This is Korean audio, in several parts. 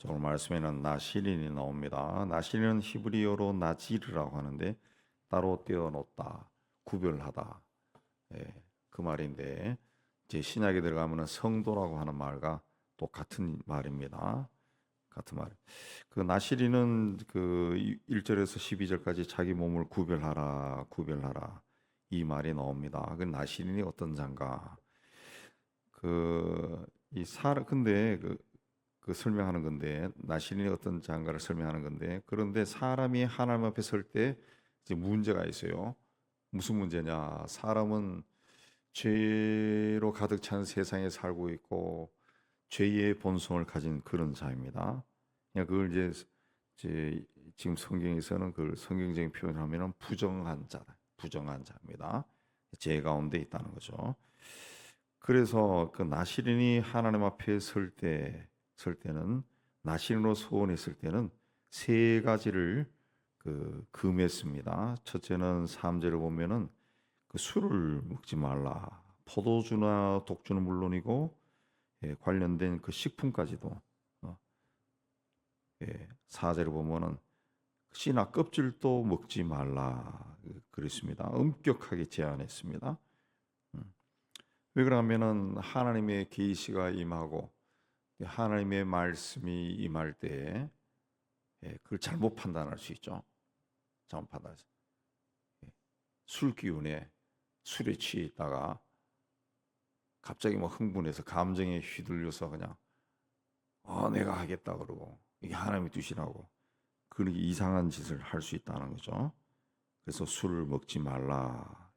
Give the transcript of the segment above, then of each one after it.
오늘 말씀에는 나시린이 나옵니다. 나시린은 히브리어로 나지르라고 하는데 따로 떼어놓다, 구별하다, 그 말인데 이제 신약에 들어가면은 성도라고 하는 말과 똑같은 말입니다. 같은 말. 그 나시린은 그 1절에서 12절까지 자기 몸을 구별하라, 구별하라 이 말이 나옵니다. 그 나시린이 어떤 자인가? 근데 그 설명하는 건데 나시린이 어떤 자인가를 설명하는 건데 그런데 사람이 하나님 앞에 설 때 이제 문제가 있어요. 무슨 문제냐? 사람은 죄로 가득 찬 세상에 살고 있고 죄의 본성을 가진 그런 자입니다. 그냥 그걸 이제 지금 성경에서는 그 성경적인 표현을 하면은 부정한 자다, 부정한 자입니다. 죄 가운데 있다는 거죠. 그래서 그 나시린이 하나님 앞에 설 때는 나시린으로 소원했을 때는 세 가지를 금했습니다. 첫째는 3절을 보면은 그 술을 먹지 말라. 포도주나 독주는 물론이고 관련된 그 식품까지도 4절을 보면은 씨나 껍질도 먹지 말라 그랬습니다. 엄격하게 제한했습니다. 왜 그러냐면은 하나님의 계시가 임하고 하나님의 말씀이 임할 때 그걸 잘못 판단할 수 있죠. 잘못 판단해서 술 기운에 술에 취해 있다가 갑자기 막 흥분해서 감정에 휘둘려서 그냥 내가 하겠다 그러고 이게 하나님의 뜻이라고 그렇게 이상한 짓을 할 수 있다는 거죠. 그래서 술을 먹지 말라.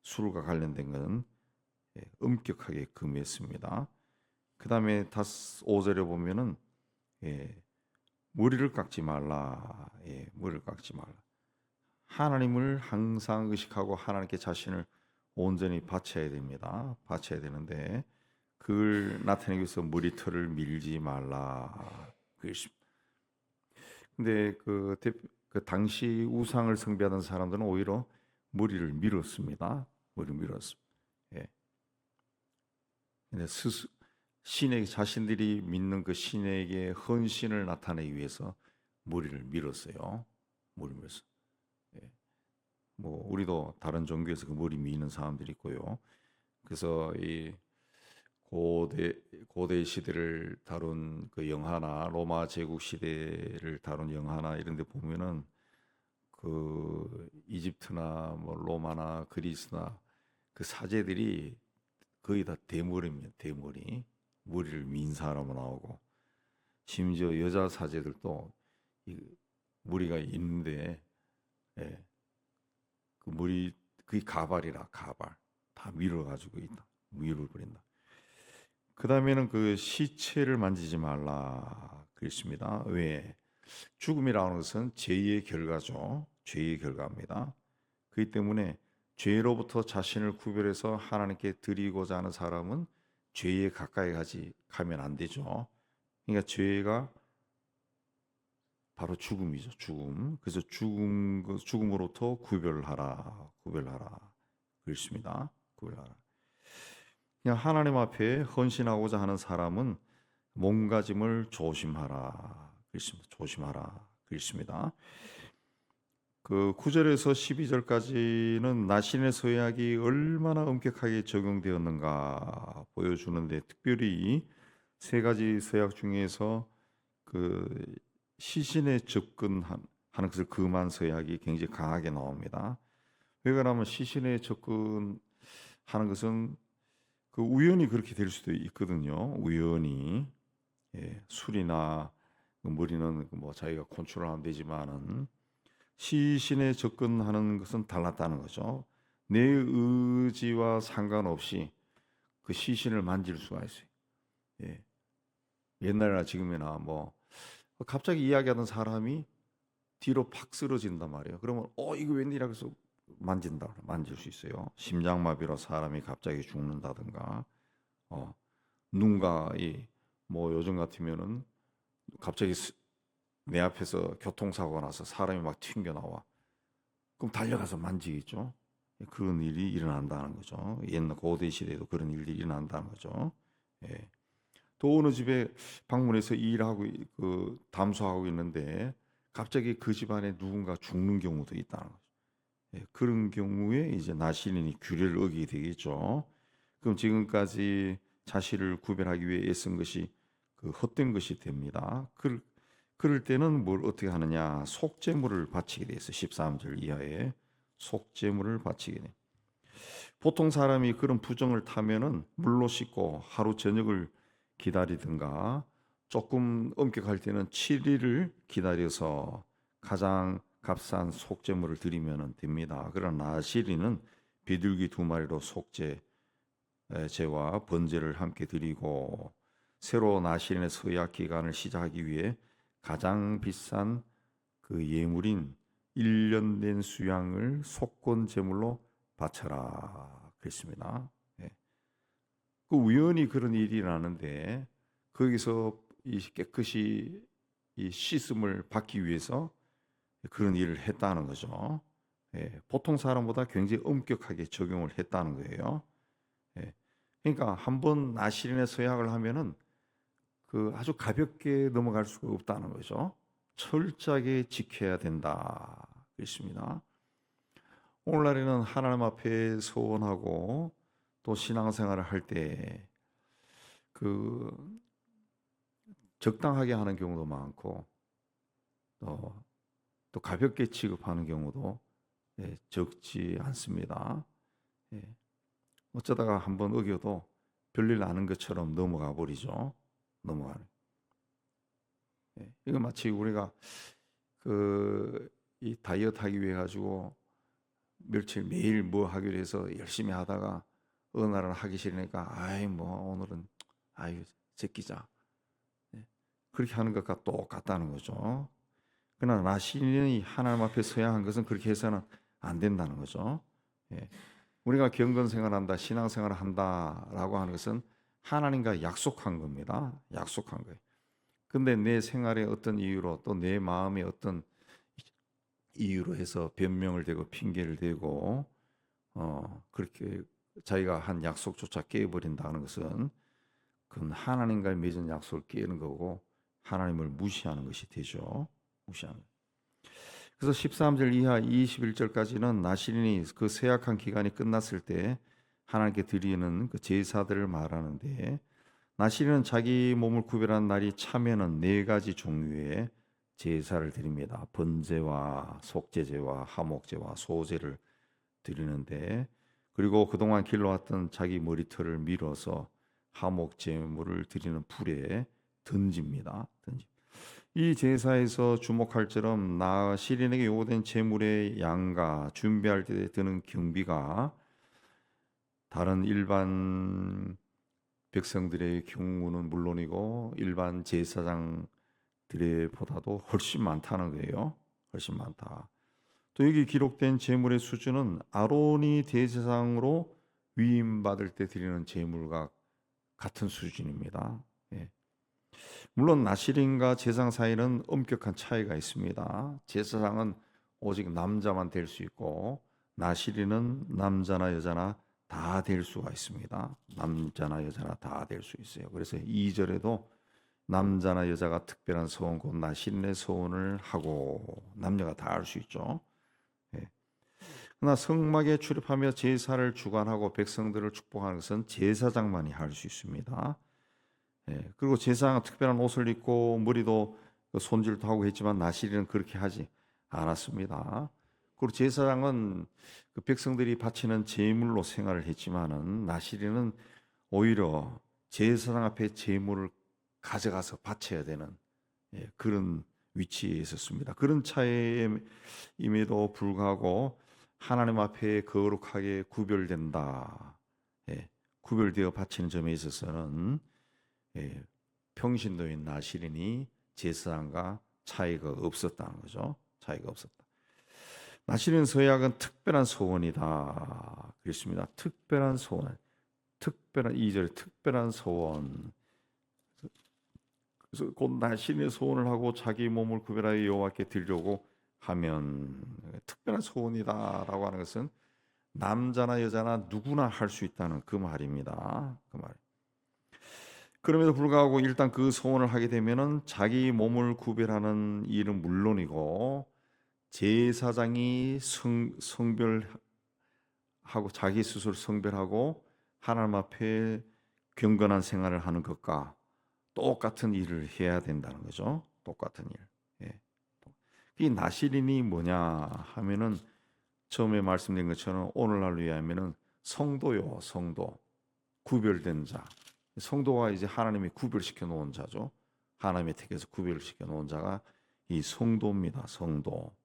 술과 관련된 것은 엄격하게 금했습니다. 그 다음에 5절에 보면은 머리를 깎지 말라. 머리를 깎지 말라. 하나님을 항상 의식하고 하나님께 자신을 온전히 바쳐야 됩니다. 바쳐야 되는데 그걸 나타내기 위해서 머리털을 밀지 말라. 근데 그 당시 우상을 숭배하던 사람들은 오히려 머리를 밀었습니다. 머리를 밀었습니다. 근데 신에게 자신들이 믿는 그 신에게 헌신을 나타내기 위해서 머리를 밀었어요. 머리 밀었어. 뭐 우리도 다른 종교에서 그 머리 미는 사람들이 있고요. 그래서 이 고대 시대를 다룬 그 영화나 로마 제국 시대를 다룬 영화나 이런 데 보면은 그 이집트나 뭐 로마나 그리스나 그 사제들이 거의 다 대머리입니다. 대머리. 머리를 민 사람은 나오고 심지어 여자 사제들도 이 머리가 있는데 그 머리 그게 가발이라 가발 다 밀어가지고 있다. 밀어버린다. 그 다음에는 그 시체를 만지지 말라 그랬습니다. 왜? 죽음이라는 것은 죄의 결과죠. 죄의 결과입니다. 그렇기 때문에 죄로부터 자신을 구별해서 하나님께 드리고자 하는 사람은 죄에 가까이 가면 안 되죠. 그러니까 죄가 바로 죽음이죠. 죽음. 그래서 죽음으로부터 구별하라. 구별하라. 그렇습니다. 구별하라. 그냥 하나님 앞에 헌신하고자 하는 사람은 몸가짐을 조심하라. 그렇습니다. 조심하라. 그렇습니다. 그 9절에서 12절까지는 나신의 서약이 얼마나 엄격하게 적용되었는가 보여주는데 특별히 세 가지 서약 중에서 그 시신에 접근하는 것을 금한 서약이 굉장히 강하게 나옵니다. 왜 그러냐면 시신에 접근하는 것은 그 우연히 그렇게 될 수도 있거든요. 우연히 술이나 머리는 뭐 자기가 컨트롤하면 되지만은 시신에 접근하는 것은 달랐다는 거죠. 내 의지와 상관없이 그 시신을 만질 수가 있어요. 옛날이나 지금이나 뭐 갑자기 이야기하던 사람이 뒤로 팍 쓰러진단 말이에요. 그러면 이거 웬일이야 그래서 만질 수 있어요. 심장마비로 사람이 갑자기 죽는다든가, 누군가 뭐 요즘 같으면은 갑자기 내 앞에서 교통사고가 나서 사람이 막 튕겨 나와. 그럼 달려가서 만지겠죠. 그런 일이 일어난다는 거죠. 옛날 고대 시대에도 그런 일이 일어난다는 거죠. 예. 또 어느 집에 방문해서 일하고 담소하고 있는데 갑자기 그 집안에 누군가 죽는 경우도 있다는 거죠. 예, 그런 경우에 이제 나시린이 규례를 어기게 되겠죠. 그럼 지금까지 자신을 구별하기 위해 애쓴 것이 헛된 것이 됩니다. 그럴 때는 뭘 어떻게 하느냐? 속죄물을 바치게 돼 있어요. 13절 이하에 속죄물을 바치게 돼. 보통 사람이 그런 부정을 타면은 물로 씻고 하루 저녁을 기다리든가 조금 엄격할 때는 7일을 기다려서 가장 값싼 속죄물을 드리면 됩니다. 그러나 나시리는 비둘기 2마리로 속죄 제와 번제를 함께 드리고 새로 나시린의 서약 기간을 시작하기 위해 가장 비싼 그 예물인 1년 된 수양을 속건 제물로 바쳐라 그랬습니다. 예. 그 우연히 그런 일이 일어나는데 거기서 이 깨끗이 이 씻음을 받기 위해서 그런 일을 했다는 거죠. 예. 보통 사람보다 굉장히 엄격하게 적용을 했다는 거예요. 예. 그러니까 한번 나시린의 서약을 하면은 아주 가볍게 넘어갈 수가 없다는 거죠. 철저하게 지켜야 된다. 그렇습니다. 오늘날에는 하나님 앞에 서원하고 또 신앙생활을 할 때 적당하게 하는 경우도 많고 또 가볍게 취급하는 경우도 적지 않습니다. 예. 어쩌다가 한번 어겨도 별일 아는 것처럼 넘어가 버리죠. 넘어가는. 이거 마치 우리가 이 다이어트 하기 위해 가지고 며칠 매일 뭐 하기로 해서 열심히 하다가 어느 날은 하기 싫으니까 오늘은 제끼자. 그렇게 하는 것과 똑같다는 거죠. 그러나 나시린이 하나님 앞에 서야 한 것은 그렇게 해서는 안 된다는 거죠. 우리가 경건생활한다, 신앙생활을 한다라고 하는 것은 하나님과 약속한 겁니다. 약속한 거예요. 근데 내 생활의 어떤 이유로 또 내 마음의 어떤 이유로 해서 변명을 대고 핑계를 대고 그렇게 자기가 한 약속조차 깨버린다는 것은 그건 하나님과의 맺은 약속을 깨는 거고 하나님을 무시하는 것이 되죠. 무시하는. 그래서 13절 이하 21절까지는 나시린이 그 세약한 기간이 끝났을 때 하나님께 드리는 그 제사들을 말하는데 나시린은 자기 몸을 구별한 날이 차면은 4가지 종류의 제사를 드립니다. 번제와 속죄제와 화목제와 소제를 드리는데 그리고 그동안 길러왔던 자기 머리털을 밀어서 화목제물을 드리는 불에 던집니다. 이 제사에서 주목할 점은 나시린에게 요구된 제물의 양과 준비할 때 드는 경비가 다른 일반 백성들의 경우는 물론이고 일반 제사장들의 보다도 훨씬 많다는 거예요. 훨씬 많다. 또 여기 기록된 제물의 수준은 아론이 대제사장으로 위임받을 때 드리는 제물과 같은 수준입니다. 예. 물론 나시린과 제사장 사이는 엄격한 차이가 있습니다. 제사장은 오직 남자만 될 수 있고 나시린은 남자나 여자나 다 될 수가 있습니다. 남자나 여자나 다 될 수 있어요. 그래서 2절에도 남자나 여자가 특별한 서원 곧 나시린의 서원을 하고 남녀가 다 할 수 있죠. 예. 그러나 성막에 출입하며 제사를 주관하고 백성들을 축복하는 것은 제사장만이 할 수 있습니다. 예. 그리고 제사장은 특별한 옷을 입고 머리도 손질도 하고 했지만 나시린은 그렇게 하지 않았습니다. 그리고 제사장은 그 백성들이 바치는 제물로 생활을 했지만은 나시린은 오히려 제사장 앞에 제물을 가져가서 바쳐야 되는 그런 위치에 있었습니다. 그런 차이임에도 불구하고 하나님 앞에 거룩하게 구별된다. 구별되어 바치는 점에 있어서는 평신도인 나시린이 제사장과 차이가 없었다는 거죠. 차이가 없었다. 나시린 서약은 특별한 소원이다. 그랬습니다. 특별한 소원. 특별한 2절 특별한 소원. 그래서 곧 나시린의 소원을 하고 자기 몸을 구별하여 여호와께 드리려고 하면 특별한 소원이다라고 하는 것은 남자나 여자나 누구나 할 수 있다는 그 말입니다. 그 말. 그럼에도 불구하고 일단 그 소원을 하게 되면은 자기 몸을 구별하는 일은 물론이고 제사장이 성별하고 자기 스스로 성별하고 하나님 앞에 경건한 생활을 하는 것과 똑같은 일을 해야 된다는 거죠. 똑같은 일. 예. 이 나실인이 뭐냐 하면은 처음에 말씀드린 것처럼 오늘날로 이해하면은 성도요, 성도. 구별된 자. 성도가 이제 하나님이 구별시켜 놓은 자죠. 하나님의 택해서 구별시켜 놓은 자가 이 성도입니다. 성도.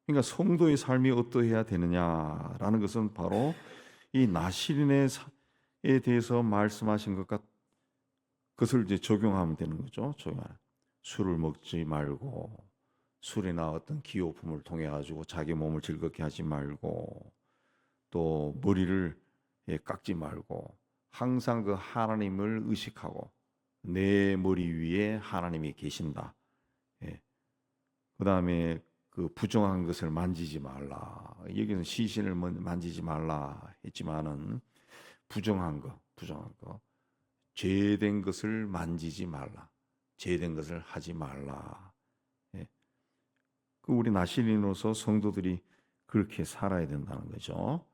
그러니까 성도의 삶이 어떠해야 되느냐라는 것은 바로 이 나실인에 대해서 말씀하신 것과 그것을 이제 적용하면 되는 거죠. 적용하는. 술을 먹지 말고 술이나 어떤 기호품을 통해 가지고 자기 몸을 즐겁게 하지 말고 또 머리를 깎지 말고 항상 그 하나님을 의식하고 내 머리 위에 하나님이 계신다. 예. 그다음에 그 부정한 것을 만지지 말라. 여기는 시신을 만지지 말라 했지만은 부정한 거, 죄된 것을 만지지 말라. 죄된 것을 하지 말라. 예. 그 우리 나시린으로서 성도들이 그렇게 살아야 된다는 거죠.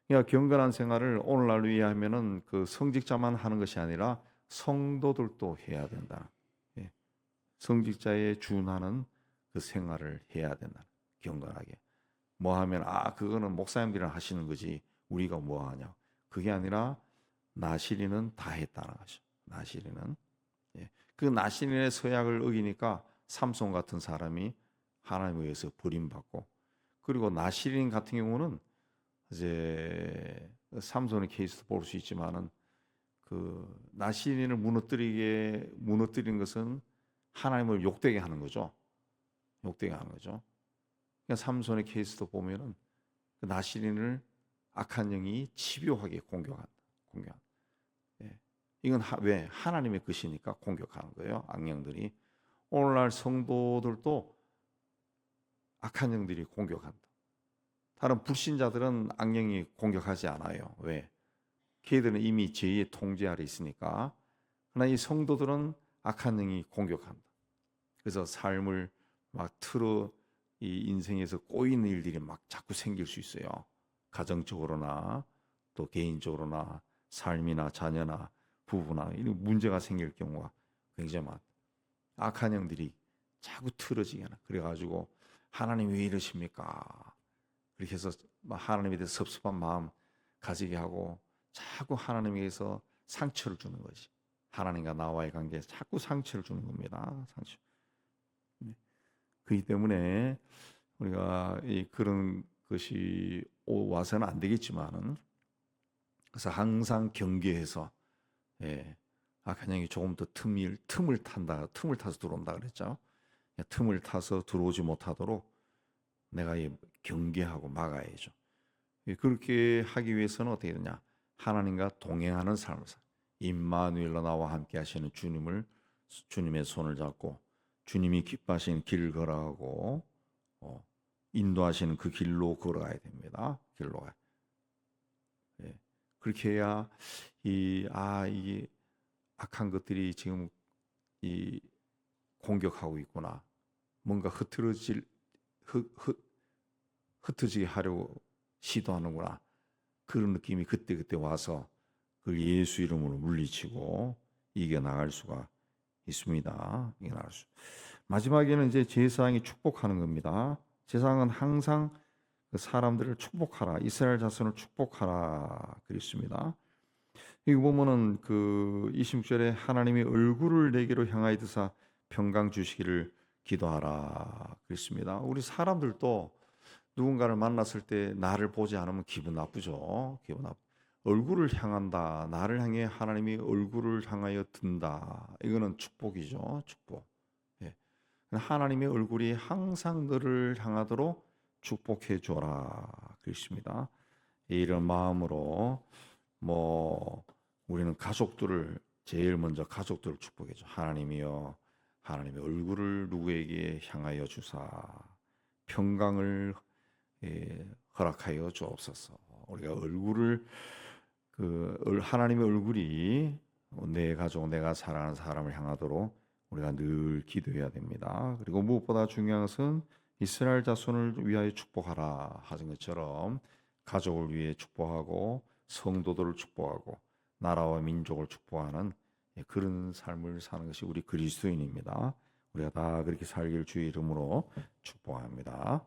그러니까 경건한 생활을 오늘날로 이해하면은 그 성직자만 하는 것이 아니라 성도들도 해야 된다. 예. 성직자에 준하는 그 생활을 해야 된다. 경건하게. 뭐 하면 그거는 목사님들이랑 하시는 거지 우리가 뭐 하냐. 그게 아니라 나시린은 다 했다는 거죠. 나시린은. 예. 그 나시린의 서약을 어기니까 삼손 같은 사람이 하나님에 의해서 버림받고 그리고 나시린 같은 경우는 이제 삼손의 케이스도 볼 수 있지만은 그 나시린을 무너뜨린 것은 하나님을 욕되게 하는 거죠. 욕되게 하는 거죠. 그러니까 삼손의 케이스도 보면은 그 나시린을 악한 영이 집요하게 공격한다. 예. 이건 왜 하나님의 것이니까 공격하는 거예요. 악령들이. 오늘날 성도들도 악한 영들이 공격한다. 다른 불신자들은 악령이 공격하지 않아요. 왜? 걔들은 이미 죄의 통제 아래 있으니까. 그러나 이 성도들은 악한 영이 공격한다. 그래서 삶을 막 이 인생에서 꼬이는 일들이 막 자꾸 생길 수 있어요. 가정적으로나 또 개인적으로나 삶이나 자녀나 부부나 이런 문제가 생길 경우가 굉장히 많다. 악한 영들이 자꾸 틀어지게 하나. 그래가지고 하나님 왜 이러십니까? 그렇게 해서 하나님에 대해서 섭섭한 마음 가지게 하고 자꾸 하나님에게서 상처를 주는 거지. 하나님과 나와의 관계에 자꾸 상처를 주는 겁니다. 상처. 그렇기 때문에 우리가 그런 것이 와서는 안 되겠지만은 그래서 항상 경계해서 악한 영이 조금 더 틈을 타서 들어온다 그랬죠. 틈을 타서 들어오지 못하도록 내가 경계하고 막아야죠. 그렇게 하기 위해서는 어떻게 되냐? 하나님과 동행하는 삶을 살. 임마누엘로 나와 함께 하시는 주님의 손을 잡고 주님이 기뻐하시는 길을 걸어가고 인도하시는 그 길로 걸어가야 됩니다. 길로 가. 그렇게 해야 이게 악한 것들이 지금 공격하고 있구나. 뭔가 흩어지게 하려고 시도하는구나. 그런 느낌이 그때 와서 그 예수 이름으로 물리치고 이겨나갈 수가 있습니다. 이겨나갈 수. 마지막에는 이제 제사장이 축복하는 겁니다. 제사장은 항상 그 사람들을 축복하라. 이스라엘 자손을 축복하라. 그랬습니다. 이거 보면은 그 26절에 하나님이 얼굴을 내게로 향하여 드사 평강 주시기를 기도하라. 그랬습니다. 우리 사람들도 누군가를 만났을 때 나를 보지 않으면 기분 나쁘죠. 기분 나쁘. 얼굴을 향한다. 나를 향해 하나님이 얼굴을 향하여 든다. 이거는 축복이죠. 축복. 예. 하나님의 얼굴이 항상 너를 향하도록 축복해 줘라. 그렇습니다. 이런 마음으로 우리는 제일 먼저 가족들을 축복해 줘. 하나님이여 하나님의 얼굴을 누구에게 향하여 주사 평강을 허락하여 주옵소서. 우리가 하나님의 얼굴이 내 가족, 내가 사랑하는 사람을 향하도록 우리가 늘 기도해야 됩니다. 그리고 무엇보다 중요한 것은 이스라엘 자손을 위하여 축복하라 하신 것처럼 가족을 위해 축복하고 성도들을 축복하고 나라와 민족을 축복하는 그런 삶을 사는 것이 우리 그리스도인입니다. 우리가 다 그렇게 살길 주의 이름으로 축복합니다.